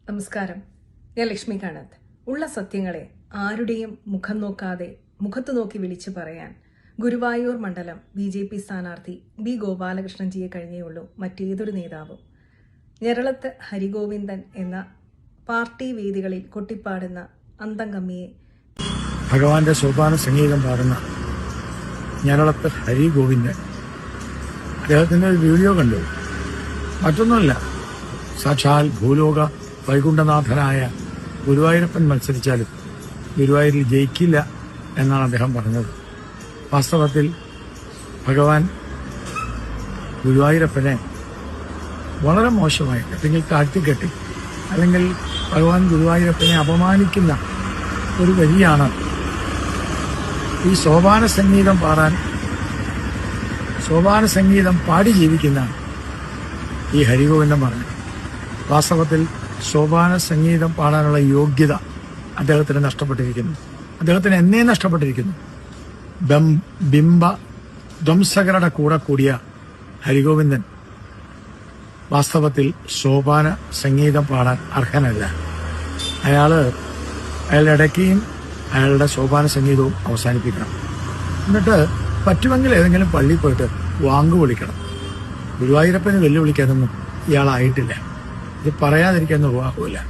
നമസ്കാരം. ഞാൻ ലക്ഷ്മികാന്ത്. ഉള്ള സത്യങ്ങളെ ആരുടെയും മുഖം നോക്കാതെ മുഖത്തു നോക്കി വിളിച്ചു പറയാൻ ഗുരുവായൂർ മണ്ഡലം BJP സ്ഥാനാർത്ഥി B. ഗോപാലകൃഷ്ണൻജിയെ കഴിഞ്ഞേയുള്ളൂ മറ്റേതൊരു നേതാവും. ഞെരളത്ത് ഹരിഗോവിന്ദൻ എന്ന പാർട്ടി വേദികളിൽ കൊട്ടിപ്പാടുന്ന അന്തംഗമ്മിയെ ഭഗവാന്റെ സോപാന സംഗീതം പാടുന്ന ഞെരളത്ത് ഹരിഗോവിന്ദൻ, അദ്ദേഹത്തിന്റെ ഒരു വീഡിയോ കണ്ടു. മറ്റൊന്നുമല്ല, സാക്ഷാൽ ഭൂലോക വൈകുണ്ഠനാഥനായ ഗുരുവായൂരപ്പൻ മത്സരിച്ചാലും ഗുരുവായൂരിൽ ജയിക്കില്ല എന്നാണ് അദ്ദേഹം പറഞ്ഞത്. വാസ്തവത്തിൽ ഭഗവാൻ ഗുരുവായൂരപ്പനെ വളരെ മോശമായി അല്ലെങ്കിൽ താഴ്ത്തിക്കെട്ടി അല്ലെങ്കിൽ ഭഗവാൻ ഗുരുവായൂരപ്പനെ അപമാനിക്കുന്ന ഒരു വരിയാണ് ഈ സോപാന സംഗീതം പാടി ജീവിക്കുന്ന ഈ ഹരിഗോവിന്ദൻ പറഞ്ഞു. വാസ്തവത്തിൽ സോപാന സംഗീതം പാടാനുള്ള യോഗ്യത അദ്ദേഹത്തിന് നഷ്ടപ്പെട്ടിരിക്കുന്നു. അദ്ദേഹത്തിന് എന്നേ നഷ്ടപ്പെട്ടിരിക്കുന്നു. ബിംബ ധ്വംസകരുടെ കൂടെ കൂടിയ ഹരിഗോവിന്ദൻ വാസ്തവത്തിൽ സോപാന സംഗീതം പാടാൻ അർഹനല്ല. അയാളുടെ ഇടയ്ക്കും അയാളുടെ സോപാന സംഗീതവും അവസാനിപ്പിക്കണം. എന്നിട്ട് പറ്റുമെങ്കിൽ ഏതെങ്കിലും പള്ളിയിൽ പോയിട്ട് വാങ്ക് വിളിക്കണം. ഗുരുവായൂരപ്പനെ വെല്ലുവിളിക്കാനൊന്നും ഇയാളായിട്ടില്ല. ഇത് പറയാതിരിക്കാൻ നിർവാഹമില്ല.